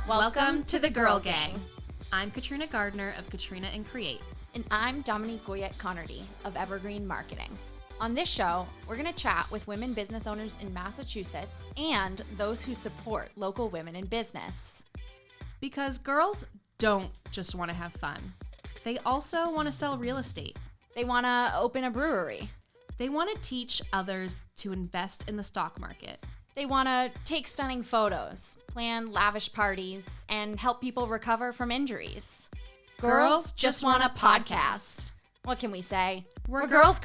Welcome to the Girl Gang. I'm Katrina Gardner of Katrina and Create. And I'm Dominique Goyette-Connerty of Evergreen Marketing. On this show, we're going to chat with women business owners in Massachusetts and those who support local women in business. Because girls don't just want to have fun. They also want to sell real estate. They want to open a brewery. They want to teach others to invest in the stock market. They want to take stunning photos, plan lavish parties, and help people recover from injuries. Girls just want a podcast. What can we say? We're girls.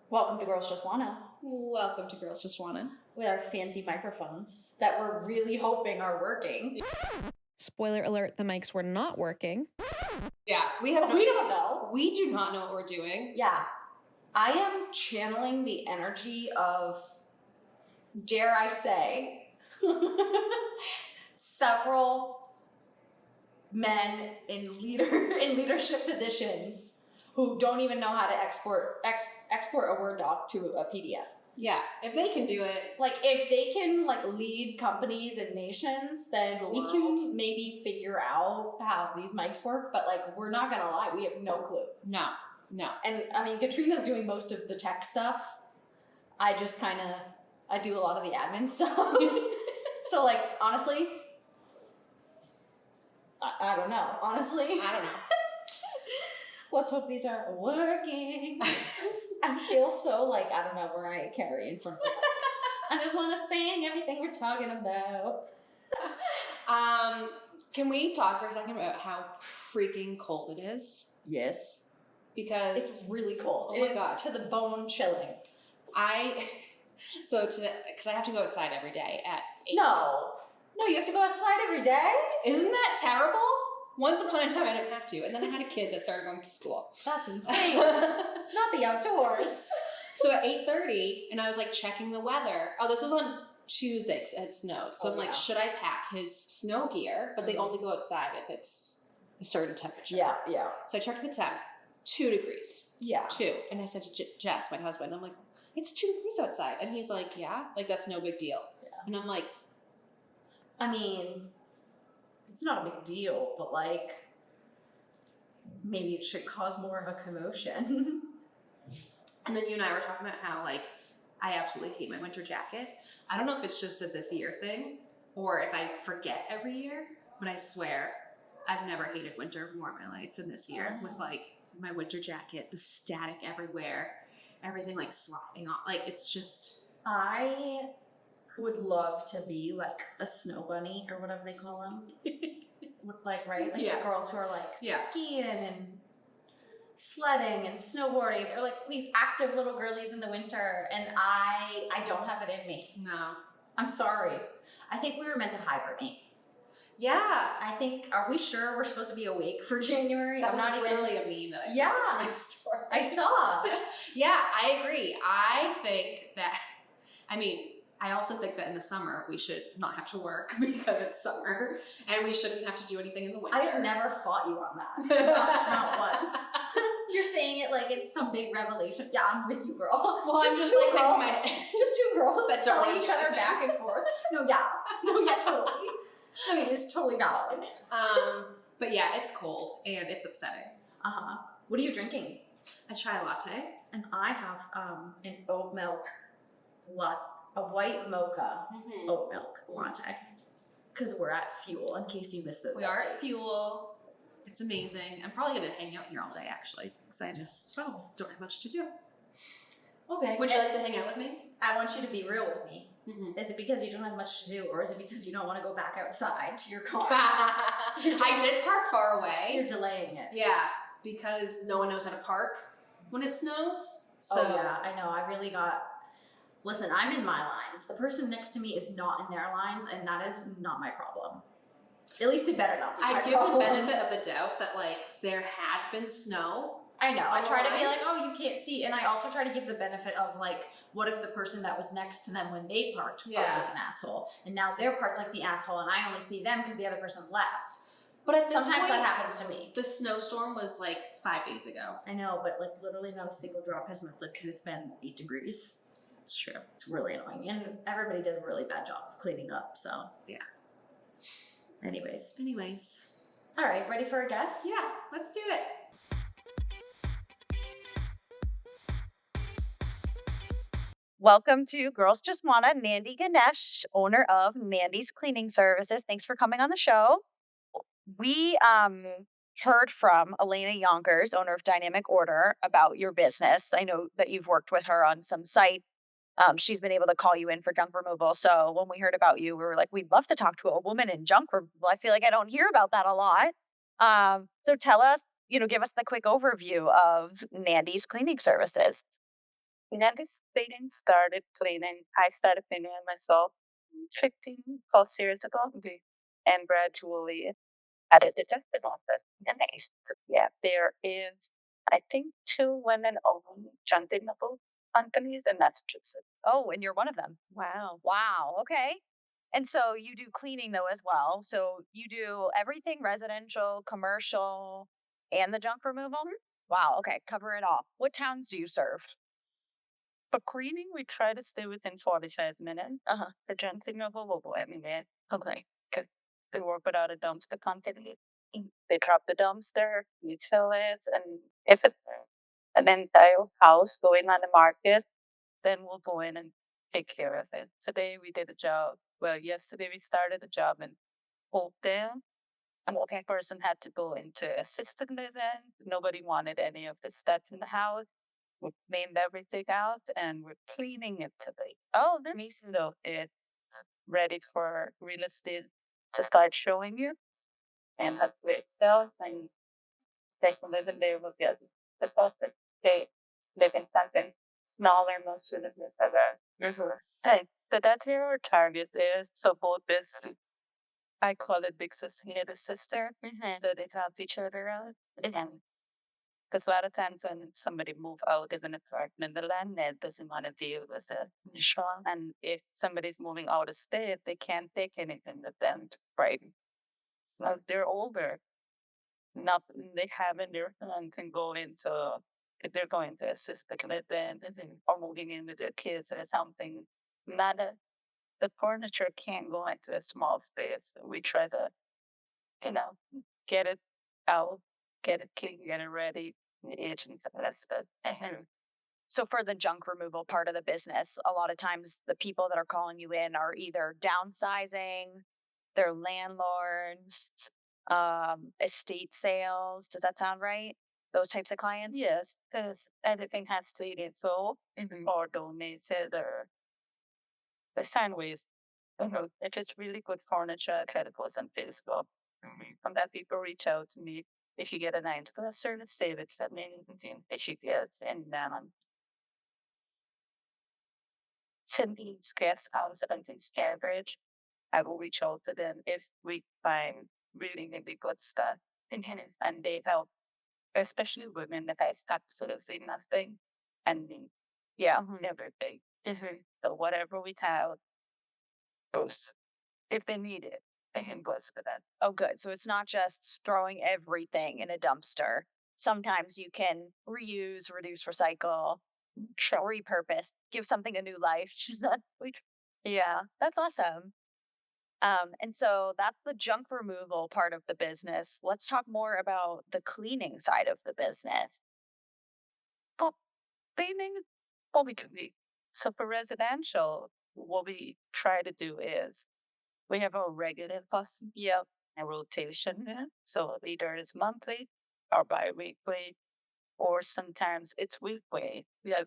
Welcome to Girls Just Wanna. Welcome to Girls Just Wanna. With our fancy microphones that we're really hoping are working. Spoiler alert, the mics were not working. Yeah, we don't know. We do not know what we're doing. Yeah. I am channeling the energy of, dare I say, several men in leadership positions who don't even know how to export a Word doc to a PDF. Yeah, if they can do it. Like, if they can, lead companies and nations, then we can maybe figure out how these mics work. But, we're not going to lie. We have no clue. No. And, Katrina's doing most of the tech stuff. I just I do a lot of the admin stuff. So, honestly, I don't know. Honestly. I don't know. Let's hope these are working. I feel so I don't know, Mariah Carey in front of me. I just want to sing everything we're talking about. Can we talk for a second about how freaking cold it is? Yes. Because it's really cold. Oh my God. To the bone chilling. Because I have to go outside every day at 8. No, you have to go outside every day? Isn't that terrible? Once upon a time, I didn't have to, and then I had a kid that started going to school. That's insane. Not the outdoors. So at 8:30, and I was checking the weather. Oh, this was on Tuesday because it had snowed. So I'm should I pack his snow gear? But they only go outside if it's a certain temperature. Yeah. So I checked the temp, 2 degrees. Yeah. 2. And I said to Jess, my husband, I'm like, it's 2 degrees outside. And he's like, yeah, that's no big deal. Yeah. And I'm like, it's not a big deal, but maybe it should cause more of a commotion. and then you and I were talking about how I absolutely hate my winter jacket. I don't know if it's just a this year thing or if I forget every year, but I swear I've never hated winter more in my life than this year with my winter jacket, the static everywhere, everything sliding off. It's just... I would love to be a snow bunny or whatever they call them. Right? The girls who are skiing and sledding and snowboarding. They're these active little girlies in the winter, and I don't have it in me. No. I'm sorry. I think we were meant to hibernate. Yeah. Are we sure we're supposed to be awake for January? That was literally a meme that I posted to my story. I saw. Yeah, I agree. I think that, I also think that in the summer we should not have to work because it's summer and we shouldn't have to do anything in the winter. I've never fought you on that. not once. You're saying it like it's some big revelation. Yeah, I'm with you, girl. Well, just I'm just two girls, just 2 girls that telling each other back and forth. No, yeah, totally. It's totally valid. But yeah, it's cold and it's upsetting. What are you drinking? A chai latte. And I have an oat milk latte. A white mocha oat milk latte. Because we're at Fuel, in case you missed those We updates. are at Fuel. It's amazing. I'm probably going to hang out here all day, actually, because I just don't have much to do. Okay. Would you like to hang out with me? I want you to be real with me. Is it because you don't have much to do, or is it because you don't want to go back outside to your car? I did park far away. You're delaying it. Yeah, because no one knows how to park when it snows. So. Oh, yeah, I know. I really got... Listen, I'm in my lines. The person next to me is not in their lines, and that is not my problem. At least it better not be my give problem. the benefit of the doubt that, there had been snow. I know. I try to be you can't see. And I also try to give the benefit of, what if the person that was next to them when they parked like an asshole, and now they're parked like the asshole, and I only see them because the other person left. But at this sometimes point, that happens to me. The snowstorm was 5 days ago. I know, but literally not a single drop has melted because it's been 8 degrees. It's true. It's really annoying. And everybody did a really bad job of cleaning up, so. Yeah. Anyways. All right, ready for a guess? Yeah, let's do it. Welcome to Girls Just Wanna, Nandy Ganesh, owner of Nandy's Cleaning Services. Thanks for coming on the show. We heard from Elena Yonkers, owner of Dynamic Order, about your business. I know that you've worked with her on some site. She's been able to call you in for junk removal. So when we heard about you, we were like, we'd love to talk to a woman in junk removal. I feel like I don't hear about that a lot. So tell us, give us the quick overview of Nandy's Cleaning Services. Nandy's cleaning started cleaning. I started cleaning myself 15 plus years ago. Okay. And gradually added the testing office. Nice. Yeah, there is, I think, 2 women-owned junk removal companies, and that's just it. Oh, and you're one of them. Wow. Wow. Okay. And so you do cleaning though as well. So you do everything residential, commercial, and the junk removal? Wow. Okay. Cover it all. What towns do you serve? For cleaning, we try to stay within 45 minutes. The junk removal will go every minute. Okay. Because they work without a dumpster company. They drop the dumpster, we fill it, and if it's an entire house going on the market, then we'll go in and take care of it. Today we did a job. Well, yesterday we started a job in Oakdale. And one person had to go into assisted living. Nobody wanted any of the stuff in the house. We cleaned everything out and we're cleaning it today. Oh, Nice. So it's ready for real estate to start showing you. And that's where it sells. And they can live in there will get the perfect they live in something smaller, more suitable for them. Okay. So that's where our target is. So both business, I call it big sister, little sister. So they help each other out. Because a lot of times when somebody move out of an apartment, the landlord doesn't want to deal with it. Sure. And if somebody's moving out of state, they can't take anything with them, right? Well, they're older. Nothing they have in their hand can go into, if they're going to assisted living or moving in with their kids or something. The furniture can't go into a small space. We try to, get it out, get it clean, get it ready, the agents, that's good. So for the junk removal part of the business, a lot of times the people that are calling you in are either downsizing, they're landlords, estate sales. Does that sound right? Those types of clients? Yes, because everything has to be sold or donated or the sign ways. If it's really good furniture, I try to post on Facebook. From that, people reach out to me. If you get a 9 to 5 service, save it for me. If you get and Cindy's guest house and things Cambridge, I will reach out to them if we find really, really good stuff. And they help, especially women that I absolutely nothing. And everything. So whatever we have, goes. If they need it, they can goes for that. Oh, good. So it's not just throwing everything in a dumpster. Sometimes you can reuse, reduce, recycle, repurpose, give something a new life. Yeah, that's awesome. And so that's the junk removal part of the business. Let's talk more about the cleaning side of the business. Well, cleaning, what we do. So for residential, what we try to do is we have a regular custom a rotation. So either it's monthly or bi-weekly, or sometimes it's weekly.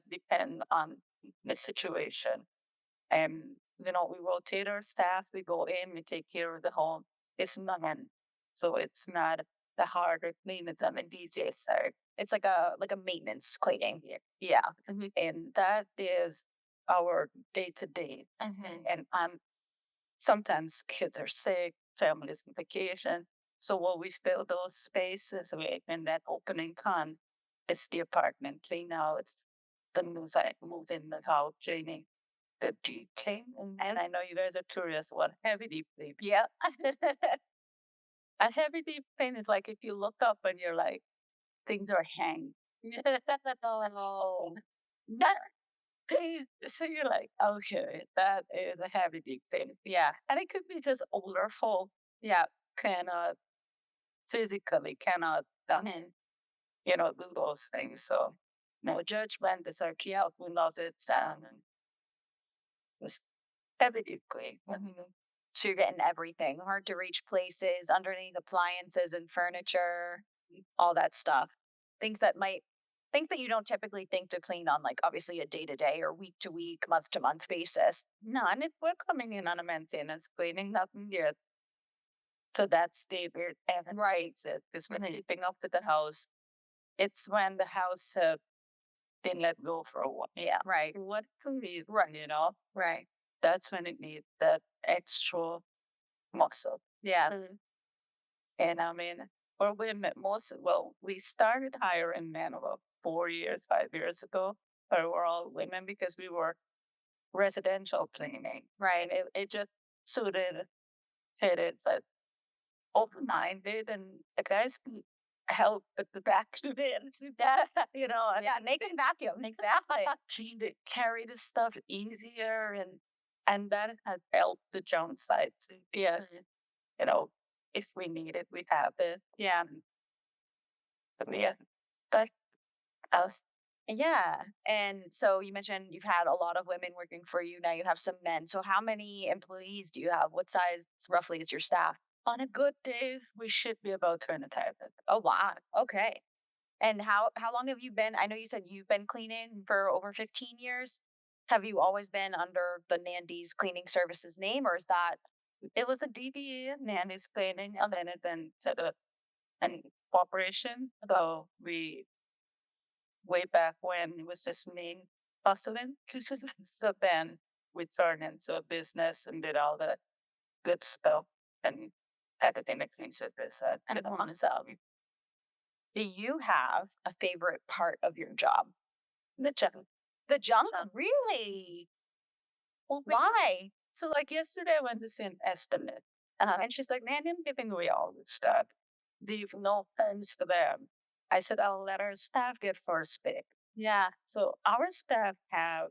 Depend on the situation. And we rotate our staff. We go in, we take care of the home. It's none, so it's not the harder cleanings on the DJ side. It's like a maintenance cleaning. Yeah, and that is our day to day. And sometimes kids are sick, families on vacation. So what we fill those spaces with, and that opening con, it's the apartment clean out, the news I moved in the house, Jamie, the deep clean. And I know you guys are curious what heavy deep clean. Yeah. A heavy deep clean is like if you look up and you're like, things are hanging. So you're like, okay, that is a heavy big thing. Yeah. And it could be just older folk, Yeah. cannot physically cannot do those things. So no judgment, it's our key out, we love it, and it's heavy deeply. So you're getting everything, hard to reach places, underneath appliances and furniture, all that stuff. Things that you don't typically think to clean on, like obviously a day to day or week to week, month to month basis. No, and if we're coming in on a maintenance cleaning, nothing yet to that state where everything makes it. Because when anything up to the house, it's when the house been let go for a while. Yeah. Right. What can be Right. Right. that's when it needs that extra muscle. Yeah. And I mean, for women, we started hiring men about 4 years, 5 years ago, but we're all women because we were residential cleaning. Right. It just suited it's like open-minded, and the guys can help with the vacuum and that, and Yeah, make them vacuum. Exactly. carry the stuff easier, and that has helped the junk side too. Yeah, if we need it, we have it. Yeah. But yeah, but us. Yeah. And so you mentioned you've had a lot of women working for you. Now you have some men. So how many employees do you have? What size roughly is your staff? On a good day, we should be about 25. Oh, wow. Okay. And how long have you been? I know you said you've been cleaning for over 15 years. Have you always been under the Nandy's Cleaning Services name, or is that? It was a DBA, Nandy's Cleaning, and then it set up an corporation. So we, way back when, it was just me hustling. So then we turned into a business and did all the good stuff and packaging the clean service and on itself. Do you have a favorite part of your job? The junk. The junk? Really? Well, Why? so like yesterday I went to see an estimate. And she's like, "Man, I'm giving away all this stuff. Do you know thanks for them?" I said, "I'll let our staff get first pick." Yeah. So our staff have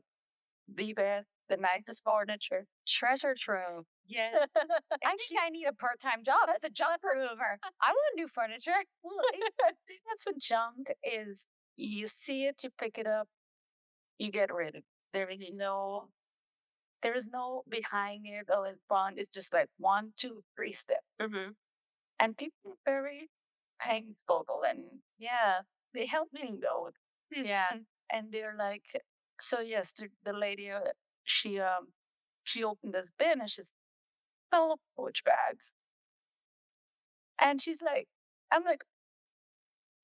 the best, the nicest furniture. Treasure trove. Yes. I think I need a part-time job as a junk remover. I want new furniture. That's what junk is. You see it, you pick it up, you get rid of it. There is no behind it or in front. It's just like 1, 2, 3 steps. Mm-hmm. And people are very thankful, and Yeah. they help me know. Yeah. And they're like, so yes, the lady, she opened this bin and she's full of Coach bags. And she's like, I'm like,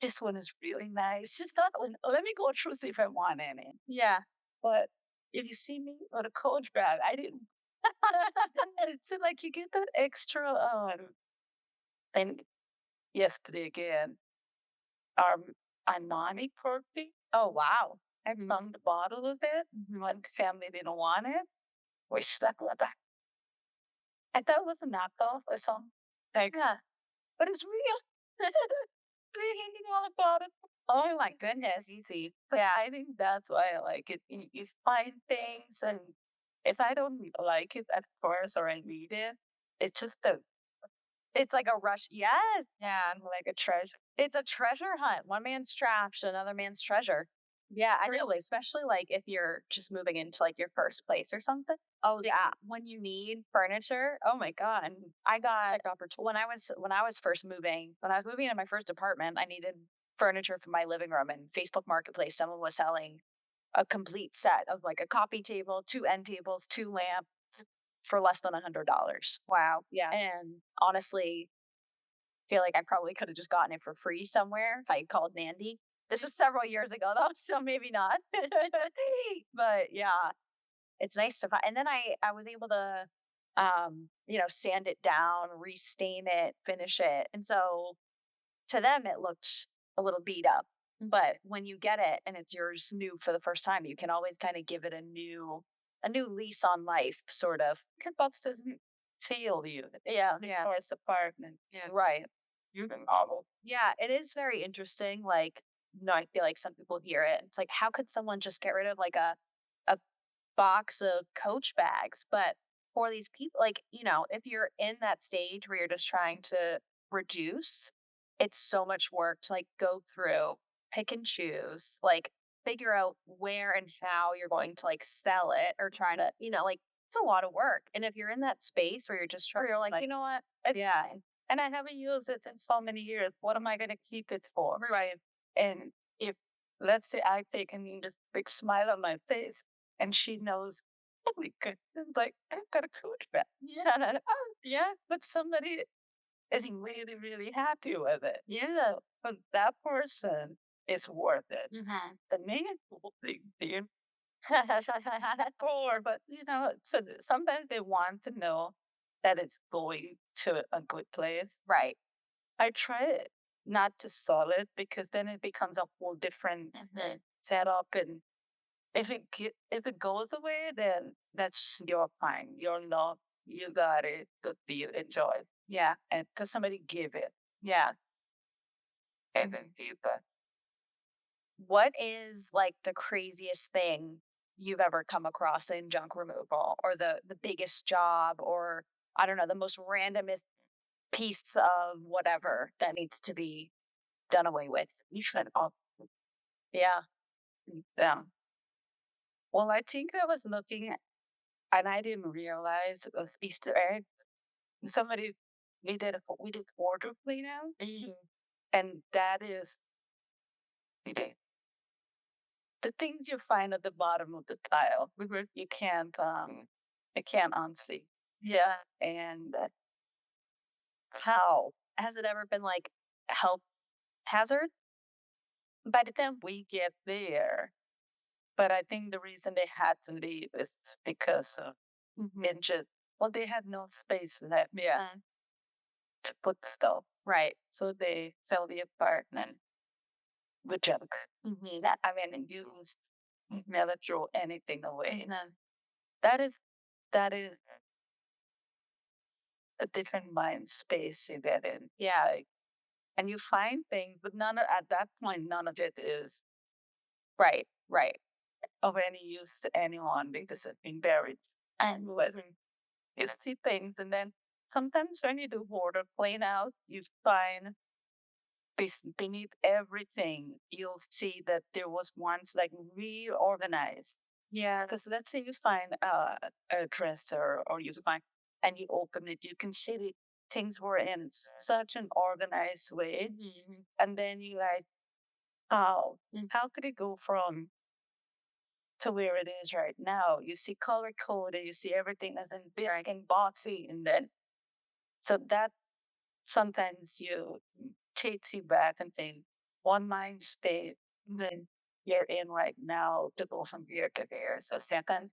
this one is really nice. She's not, let me go through, see if I want any. Yeah. But if you see me with a Coach bag, I didn't. So like you get that extra, and yesterday again, our Anani perfume. Oh, wow. I found the bottle of it. One family didn't want it. We stuck with that. I thought it was a knockoff or something. Like, Yeah. but it's real. Reading all about it. Oh my goodness, easy. So yeah, I think that's why I like it. You find things, and if I don't like it at first or I need it, it's just It's like a rush. Yes. yeah, like a treasure. It's a treasure hunt. One man's trash, another man's treasure. Yeah, I really, especially like if you're just moving into like your first place or something. Oh yeah, when you need furniture. Oh my god, and I got when I was first moving. When I was moving into my first apartment, I needed furniture for my living room. And Facebook Marketplace, someone was selling a complete set of like a coffee table, 2 end tables, 2 lamps for less than $100. Wow. Yeah. And honestly, I feel like I probably could have just gotten it for free somewhere if I had called Nandy. This was several years ago though, so maybe not. But yeah, it's nice to find. And then I was able to, sand it down, restain it, finish it. And so to them, it looked a little beat up. But when you get it and it's yours new for the first time, you can always kind of give it a new lease on life, sort of. Your box doesn't feel you. Yeah. Or it's apartment. Yeah. Right. You can novel. Yeah, it is very interesting. Like, I feel like some people hear it. It's like, how could someone just get rid of like a box of Coach bags. But for these people, like, if you're in that stage where you're just trying to reduce, it's so much work to like go through, pick and choose, like figure out where and how you're going to like sell it or trying to, like it's a lot of work. And if you're in that space where you're just trying, you're like, you know what? Yeah. And I haven't used it in so many years. What am I going to keep it for? Right. And if, let's say, I take and this big smile on my face, and she knows, oh my goodness, like, I've got a Coach bag. Yeah. Oh, yeah, but somebody is really, really happy with it. Yeah. But that person is worth it. Mm-hmm. The main thing, dear, poor, but so sometimes they want to know that it's going to a good place. Right. I try it not to sell it because then it becomes a whole different setup, and if it goes away, then that's your fine. Your love, you got it. Good deal. Enjoy. Yeah. And because somebody gave it, Yeah. and then give that. What is like the craziest thing you've ever come across in junk removal, or the biggest job, or I don't know, the most randomest piece of whatever that needs to be done away with? You should all Yeah. down. Well, I think I was looking at, and I didn't realize it was Easter egg. Somebody we did wardrobe clean out, and that is the things you find at the bottom of the tile. You can't unsee. Yeah. And How? Has it ever been like health hazard? by the time we get there, but I think the reason they had to leave is because of it just, well, they had no space left Yeah. to put stuff. Right. So they sell the apartment with junk. That, I mean, used, never throw anything away. That is a different mind space you get in. Yeah. Like, and you find things, but at that point, none of it is Right. Right. of any use to anyone because it's been buried. And whether you see things, and then sometimes when you do border clean out, you find beneath everything, you'll see that there was once like reorganized. Yeah. Because let's say you find a dresser, or you find, and you open it, you can see things were in such an organized way. And then you like, how could it go from to where it is right now? You see color coded, you see everything that's in big and boxy, and then so that sometimes you takes you back and think one mind state then you're in right now to go from here to there. So sometimes,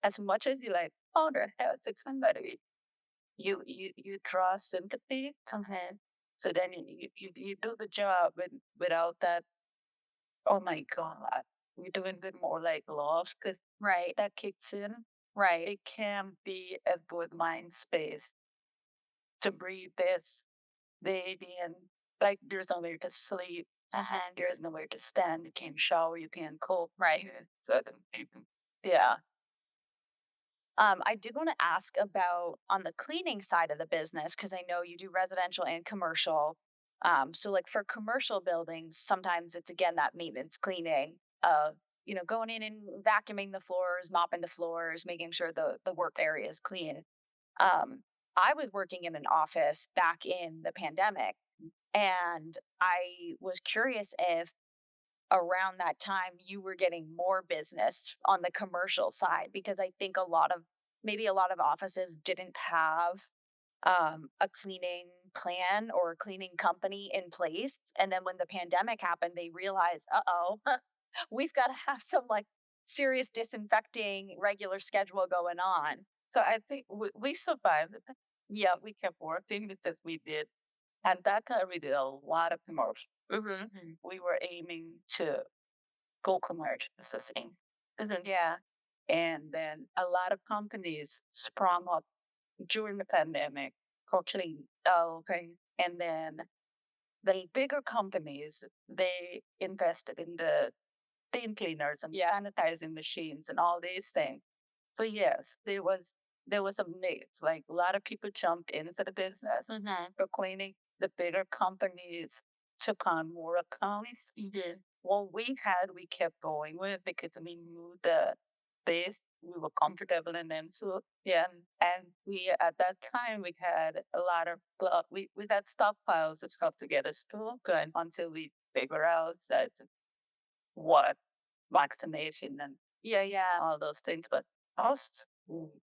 as much as you like, oh, the hell, it's somebody, you draw sympathy. So then you do the job without that. Oh my God, we're doing it more like love, because Right. that kicks in. Right. It can be a good mind space to breathe this baby, and like there's nowhere to sleep. There's nowhere to stand. You can't shower. You can't cook. Right. So yeah. I did want to ask about on the cleaning side of the business, because I know you do residential and commercial. So like for commercial buildings, sometimes it's again that maintenance cleaning of, going in and vacuuming the floors, mopping the floors, making sure the work area is clean. I was working in an office back in the pandemic, and I was curious if around that time you were getting more business on the commercial side, because I think maybe a lot of offices didn't have a cleaning plan or a cleaning company in place. And then when the pandemic happened, they realized, we've got to have some like serious disinfecting regular schedule going on. So I think we survived it. Yeah, we kept working because we did. And that time we did a lot of commercial. We were aiming to go commercial. It's the thing. Yeah. And then a lot of companies sprung up during the pandemic for clean. Oh, okay. And then the bigger companies, they invested in the steam cleaners and sanitizing machines and all these things. So yes, there was a mix. Like a lot of people jumped into the business for cleaning. The bigger companies took on more accounts. What we kept going with because we knew the base, we were comfortable in them. So yeah, and we at that time we had a lot of we had stockpiles of stuff to get us through good until we figure out that what vaccination and all those things. But us,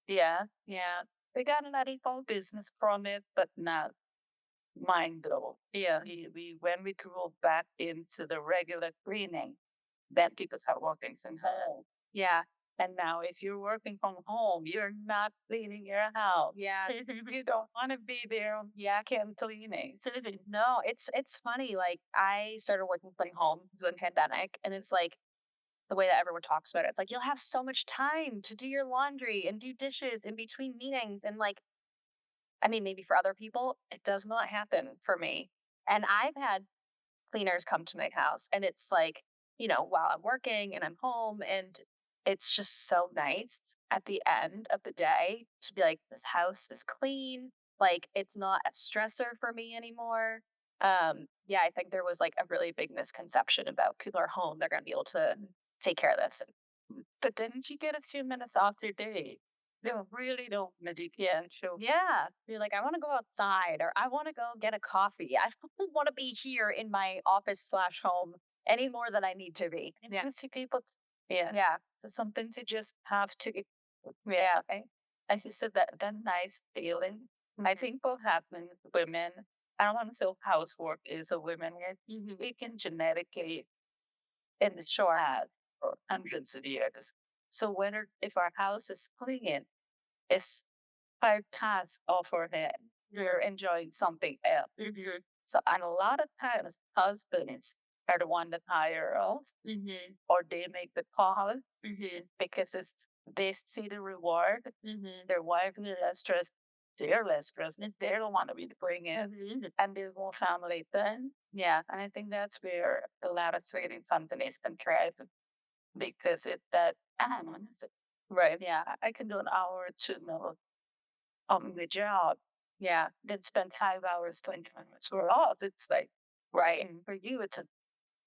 yeah, we got a lot of business from it, but not mind though. Yeah, we when we drove back into the regular cleaning, then people start working from home. Yeah. And now, if you're working from home, you're not cleaning your house. Yeah. You don't want to be there. Yeah, can cleaning. No, it's funny. Like I started working from home during the pandemic, and it's like the way that everyone talks about it. It's like you'll have so much time to do your laundry and do dishes in between meetings, and like, I mean, maybe for other people, it does not happen for me. And I've had cleaners come to my house, and it's like, while I'm working and I'm home, and it's just so nice at the end of the day to be like, this house is clean. Like, it's not a stressor for me anymore. Yeah, I think there was like a really big misconception about people are home, they're going to be able to take care of this. But didn't you get a few minutes off your day? They really don't medication. Yeah. You're like, I want to go outside, or I want to go get a coffee. I don't want to be here in my office/home any more than I need to be. Yeah. You see people. Yeah. Yeah. So some things you just have to get. Yeah. I just said that nice feeling. I think what happens, women, I don't want to say housework is a women. We can genetically in the short for hundreds of years. So if our house is clean, it's 5 tasks off our head. You're enjoying something else. So, and a lot of times, husbands are the one that hire us, or they make the call because they see the reward. Their wife is less stressed. They're less stressed. They don't want to be bringing it, and there's more family then. Yeah, and I think that's where a lot of trading companies can thrive because right. Yeah, I can do an hour or two more on the job. Yeah, then spend 5 hours, 20 minutes for us. It's like, right. And for you, it's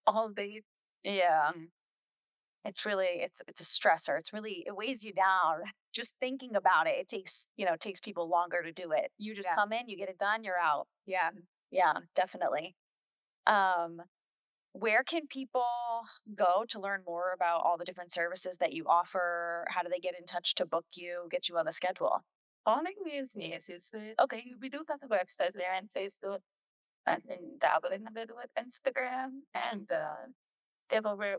all day. Yeah. It's really, it's a stressor. It weighs you down. Just thinking about it, it takes people longer to do it. You just come in, you get it done, you're out. Yeah. Yeah, definitely. Where can people go to learn more about all the different services that you offer? How do they get in touch to book you, get you on the schedule? Calling me is okay. We do have a website there and Facebook, and then dabbling a bit with Instagram, and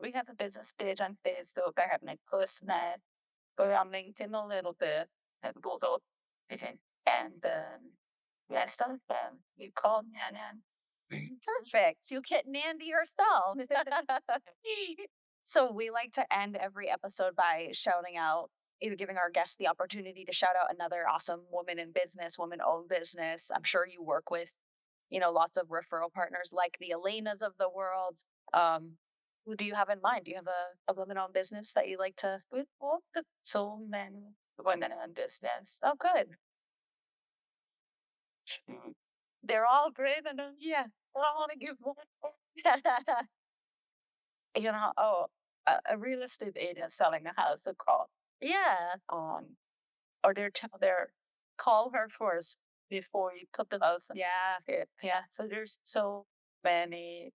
we have a business page on Facebook. I have my postnet. Go on LinkedIn a little bit and Google, and stuff. You call me and Perfect. You get Nandy herself. So we like to end every episode by shouting out, either giving our guests the opportunity to shout out another awesome woman in business, woman-owned business. I'm sure you work with, lots of referral partners like the Elenas of the world. Who do you have in mind? Do you have a woman-owned business that you like to? With all the so many women-owned business. Oh, good. They're all great, and yeah. I want to give one. A real estate agent selling a house a call. Yeah. Or they're call her first before you put the house. Yeah. Yeah. So there's so many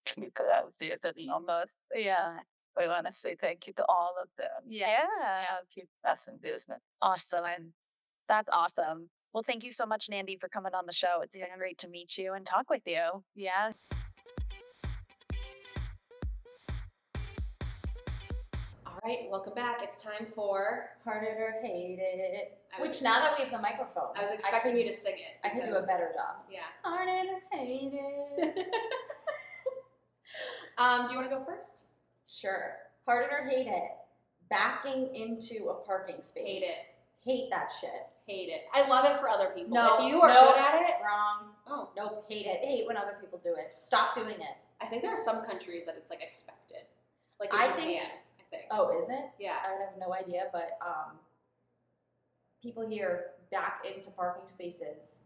people out there that almost. Yeah. I want to say thank you to all of them. Yeah. Keep us in business. Awesome. And that's awesome. Well, thank you so much, Nandy, for coming on the show. It's been great to meet you and talk with you. Yeah. All right, welcome back. It's time for Heart It or Hate It. Which, now that we have the microphones, I was expecting you to sing it. I could do a better job. Yeah. Heart It or Hate It. Do you want to go first? Sure. Heart It or Hate It. Backing into a parking space. Hate it. Hate that shit. Hate it. I love it for other people. No, if you are good at it. Wrong. Oh. Nope. Hate it. Hate when other people do it. Stop doing it. I think there are some countries that it's like expected. Like in I Japan, think, I think. Oh, is it? Yeah. I would have no idea, but people here back into parking spaces,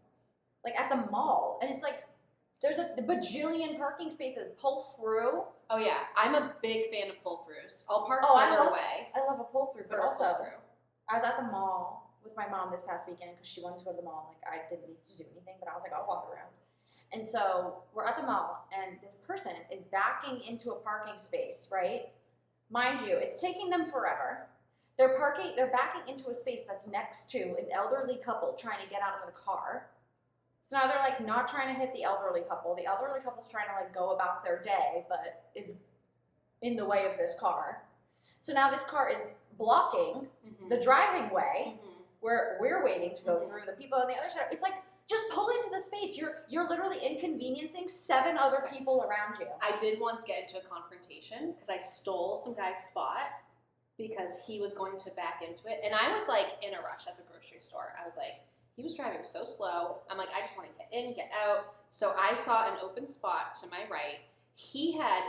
like at the mall, and it's like there's a bajillion parking spaces. Pull through. Oh yeah, I'm a big fan of pull-throughs. I'll park I further love- away. I love a pull through, but for a also pull-through. I was at the mall with my mom this past weekend because she wanted to go to the mall. Like I didn't need to do anything, but I was like, I'll walk around. And so we're at the mall, and this person is backing into a parking space, right? Mind you, it's taking them forever. They're backing into a space that's next to an elderly couple trying to get out of the car. So now they're like not trying to hit the elderly couple. The elderly couple's trying to like go about their day, but is in the way of this car. So now this car is blocking the driving way where we're waiting to go through. The people on the other side, it's like, just pull into the space. You're literally inconveniencing 7 other people around you. I did once get into a confrontation because I stole some guy's spot because he was going to back into it. And I was like in a rush at the grocery store. I was like, he was driving so slow. I'm like, I just want to get in, get out. So I saw an open spot to my right. He had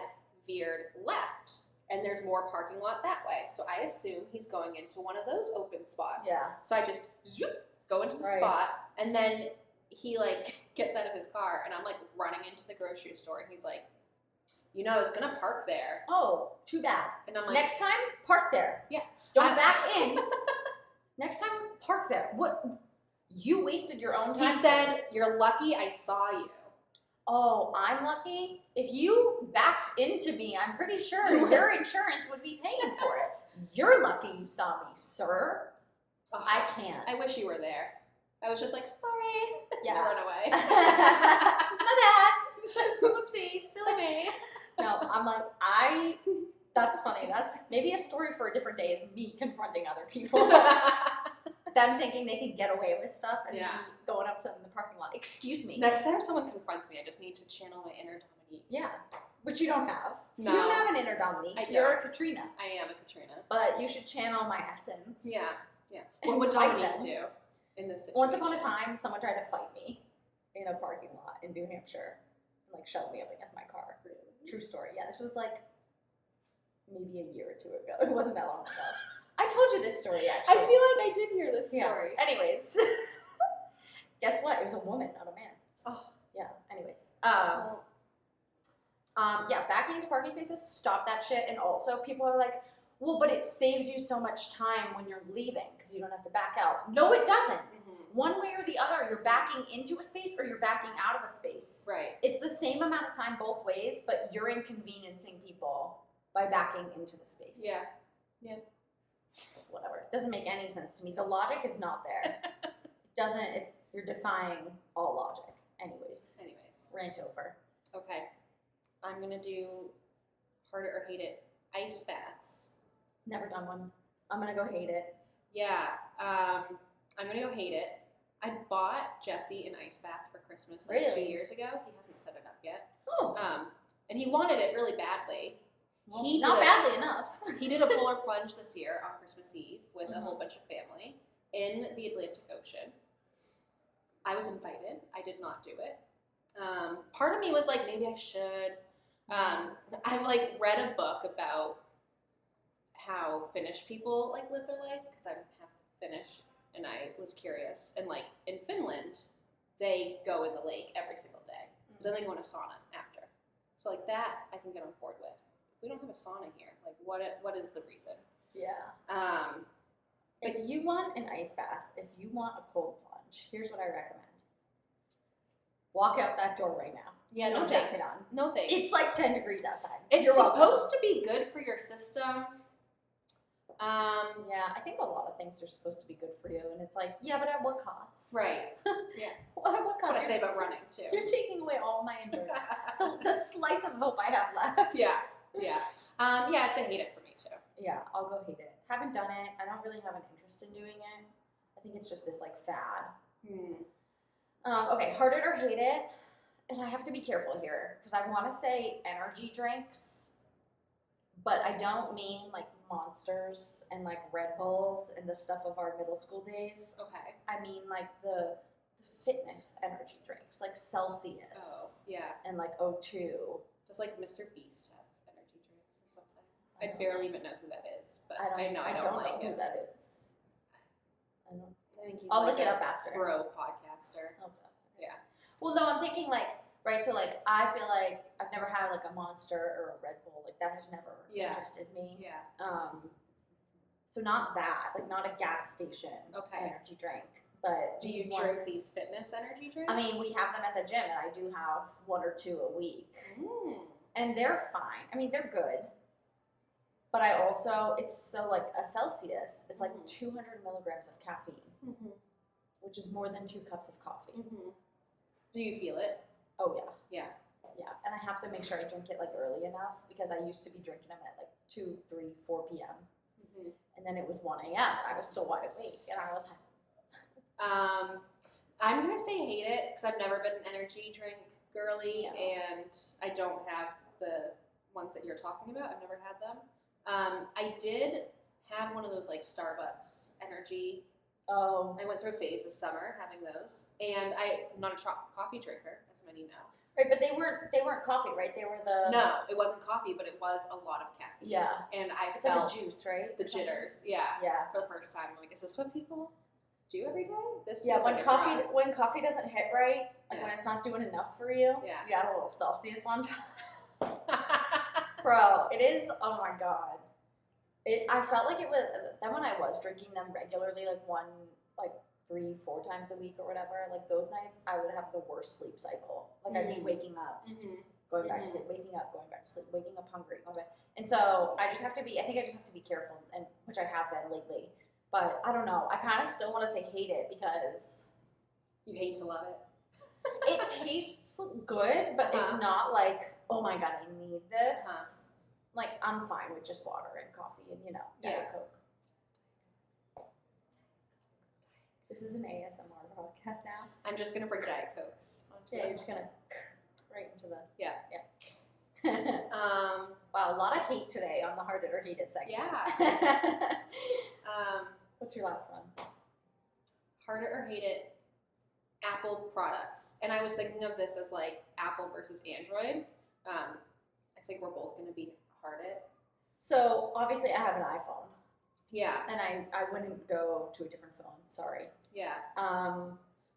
veered left, and there's more parking lot that way. So I assume he's going into one of those open spots. Yeah. So I just zoop, go into the Right. spot, and then he like gets out of his car, and I'm like running into the grocery store, and he's like, you know, I was gonna park there. Oh, too bad. And I'm like, Next time, park there. Yeah. Don't back in. Next time, park there. What? You wasted your own time. he said, you're lucky I saw you. Oh, I'm lucky. If you backed into me, I'm pretty sure your insurance would be paying for it. You're lucky you saw me, sir. Ugh, I can't. I wish you were there. I was just like, sorry. Yeah. Run away. My bad. Whoopsie, silly me. No, I'm like, that's funny. That's maybe a story for a different day is me confronting other people. Them thinking they can get away with stuff and me going up to them in the parking lot. Excuse me. Next time someone confronts me, I just need to channel my inner Dominique. Yeah. Which you don't have. No. You don't have an inner Dominique. I You're a don't. Katrina. I am a Katrina. But you should channel my essence. Yeah, yeah. And What would fight Dominique them. do in this situation? Once upon a time, someone tried to fight me in a parking lot in New Hampshire and like shoved me up against my car. True story. Yeah, this was like maybe a year or two ago. It wasn't that long ago. I told you this story actually. I feel like I did hear this Yeah. story. Anyways, guess what? It was a woman, not a man. Oh. Yeah. Anyways, Well, yeah, backing into parking spaces, stop that shit. And also, people are like, well, but it saves you so much time when you're leaving because you don't have to back out. No, it doesn't. One way or the other, you're backing into a space or you're backing out of a space. right. It's the same amount of time both ways, but you're inconveniencing people by backing into the space. Yeah. Whatever. It doesn't make any sense to me. The logic is not there. You're defying all logic. Anyways, rant over. Okay. I'm gonna do hard it or hate it. Ice baths. Never done one. I'm gonna go hate it. Yeah. I'm gonna go hate it. I bought Jesse an ice bath for Christmas like 2 Really? years ago. He hasn't set it up yet. Oh, And he wanted it really badly. well, he not did a- badly enough. He did a polar plunge this year on Christmas Eve with a whole bunch of family in the Atlantic Ocean. I was invited. I did not do it. Part of me was like, maybe I should. I like read a book about how Finnish people like live their life because I'm half Finnish, and I was curious. And like in Finland, they go in the lake every single day. Then they go in a sauna after. So like that, I can get on board with. We don't have a sauna here. Like, what is the reason? Yeah. If you want an ice bath, if you want a cold plunge, here's what I recommend. Walk out that door right now. Yeah, no jacket thanks. on. No thanks. It's like 10 degrees outside. It's You're welcome. supposed to be good for your system. Yeah, I think a lot of things are supposed to be good for you, and it's like, yeah, but at what cost? Right. What That's cost? what I say about running too. You're taking away all my enjoyment. the slice of hope I have left. Yeah. Yeah, it's a hate it for me too. Yeah, I'll go hate it. Haven't done it. I don't really have an interest in doing it. I think it's just this like fad. Okay, heart it or hate it. And I have to be careful here because I want to say energy drinks, but I don't mean like Monsters and like Red Bulls and the stuff of our middle school days. Okay. I mean like the fitness energy drinks like Celsius Oh, yeah. and like O2. Does like Mr. Beast have energy drinks or something? I barely even know who that is, but I don't don't like know him. who that is. I don't. I think he's I'll like look it a up after. bro podcaster. Okay. Yeah. Well, no, I'm thinking like, right, so like I feel like I've never had like a Monster or a Red Bull. Like that has never interested me. Yeah. So not that, like not a gas station energy drink. But do you drink these fitness energy drinks? I mean, we have them at the gym, and I do have 1 or 2 a week. And they're fine. I mean, they're good. But I also, it's so like a Celsius is like 200 milligrams of caffeine, which is more than 2 cups of coffee. Do you feel it? Oh, yeah. Yeah. Yeah. And I have to make sure I drink it like early enough because I used to be drinking them at like 2, 3, 4 p.m. And then it was 1 a.m. and I was still wide awake. And I was like, I'm going to say hate it because I've never been an energy drink girly and I don't have the ones that you're talking about. I've never had them. I did have one of those like Starbucks energy. Oh. I went through a phase this summer having those, and I'm not a coffee drinker, as many know. Right, but they weren't coffee, right? They were the No, it wasn't coffee, but it was a lot of caffeine. Yeah, and I it's felt like a juice, right? the jitters. Yeah, yeah. For the first time, I'm like, is this what people do every day? This yeah. feels When like when coffee doesn't hit right, like when it's not doing enough for you, you add a little Celsius on top. Bro, it is. Oh my god. I felt like it was. Then when I was drinking them regularly, like 3-4 times a week or whatever, like those nights, I would have the worst sleep cycle. Like I'd be waking up, going back to sleep, waking up, going back to sleep, waking up hungry, going back. And so I think I just have to be careful, and which I have been lately. But I don't know. I kind of still want to say hate it because you hate to love it. It tastes good, but it's not like, oh my god, I need this. Like I'm fine with just water and coffee and Diet Coke. This is an ASMR podcast now. I'm just gonna bring Diet Cokes. Yeah, you're just gonna right into the yeah. Wow, a lot of hate today on the Hard It or Hate It segment. Yeah. What's your last one? Hard It or Hate It, Apple products, and I was thinking of this as like Apple versus Android. I think we're both gonna be Hard It. So obviously, I have an iPhone. Yeah. And I wouldn't go to a different phone. Sorry. Yeah.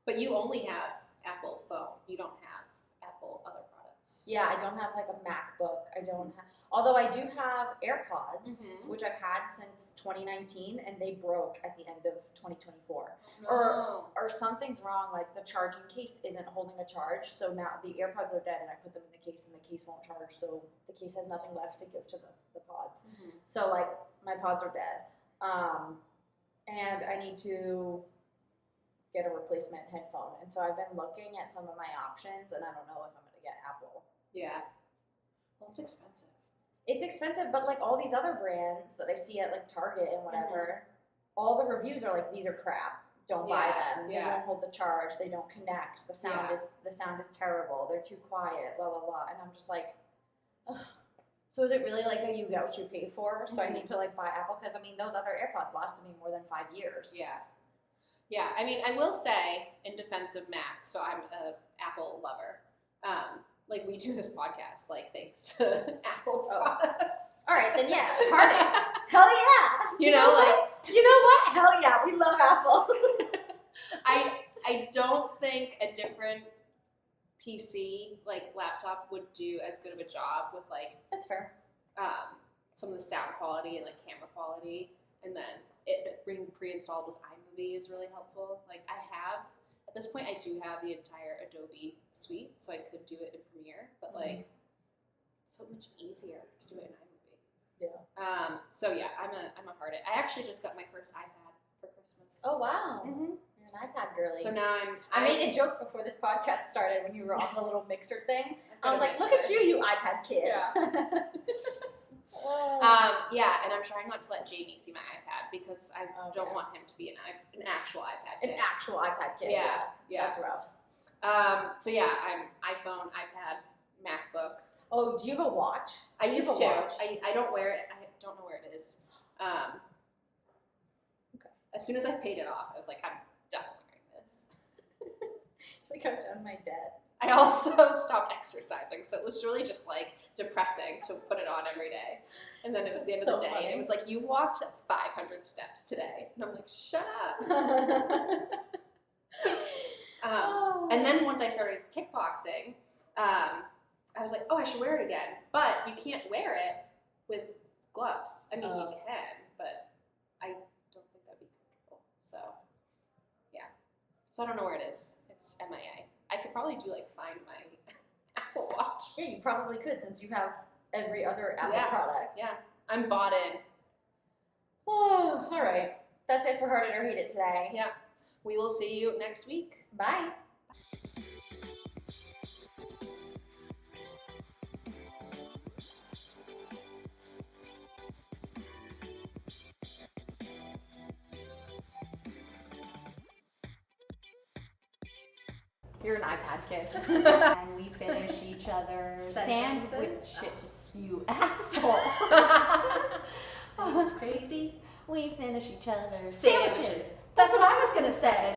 But you only have Apple phone. You don't have Apple other products. Yeah, I don't have like a MacBook. I don't have. Although I do have AirPods, which I've had since 2019, and they broke at the end of 2024. Oh. Or something's wrong. Like the charging case isn't holding a charge, so now the AirPods are dead, and I put them in the case, and the case won't charge. So the case has nothing left to give to the pods. So like my pods are dead. And I need to get a replacement headphone. And so I've been looking at some of my options, and I don't know if I'm going to get Apple. Yeah. Well, it's expensive. It's expensive, but like all these other brands that I see at like Target and whatever, all the reviews are like, these are crap. Don't buy them. They won't hold the charge. They don't connect. The sound is terrible. They're too quiet. Blah blah blah. And I'm just like, ugh. So is it really like you get what you pay for? So I need to like buy Apple because I mean those other AirPods lasted me more than 5 years. Yeah. Yeah. I mean, I will say in defense of Mac, so I'm a Apple lover. Like we do this podcast, like thanks to Apple products. All right, then yeah, Hard It. Hell yeah. You know what? Hell yeah, we love Apple. I don't think a different PC like laptop would do as good of a job with like that's fair. Some of the sound quality and like camera quality, and then it being pre-installed with iMovie is really helpful. Like I have. At this point, I do have the entire Adobe suite, so I could do it in Premiere, but like, it's so much easier to do it in iMovie. Yeah. So yeah, I'm a Hard It. I actually just got my first iPad for Christmas. Oh wow. You're an iPad girly. So now I made a joke before this podcast started when you were on the little mixer thing. I was like, look at you iPad kid. Yeah. Yeah, and I'm trying not to let Jamie see my iPad because I don't want him to be an actual iPad kid. An actual iPad kid. Yeah. That's rough. So yeah, I'm iPhone, iPad, MacBook. Oh, do you have a watch? I used to. I don't wear it. I don't know where it is. Okay. As soon as I paid it off, I was like, I'm done wearing this. Like I've done my debt. I also stopped exercising, so it was really just like depressing to put it on every day. And then it was the end of the day, and it was like, you walked 500 steps today. And I'm like, shut up. And then once I started kickboxing, I was like, oh, I should wear it again. But you can't wear it with gloves. I mean, you can, but I don't think that'd be comfortable. So, yeah. So I don't know where it is. It's MIA. I could probably find my Apple Watch. Yeah, you probably could since you have every other Apple product. Yeah, I'm bought in. Oh, all right. That's it for Heard It or Hate It today. Yeah. We will see you next week. Bye. You're an iPad kid. And we finish each other's Sentences? sandwiches, you asshole. Oh, that's crazy. We finish each other's Sandwiches. sandwiches. That's what I was going to say.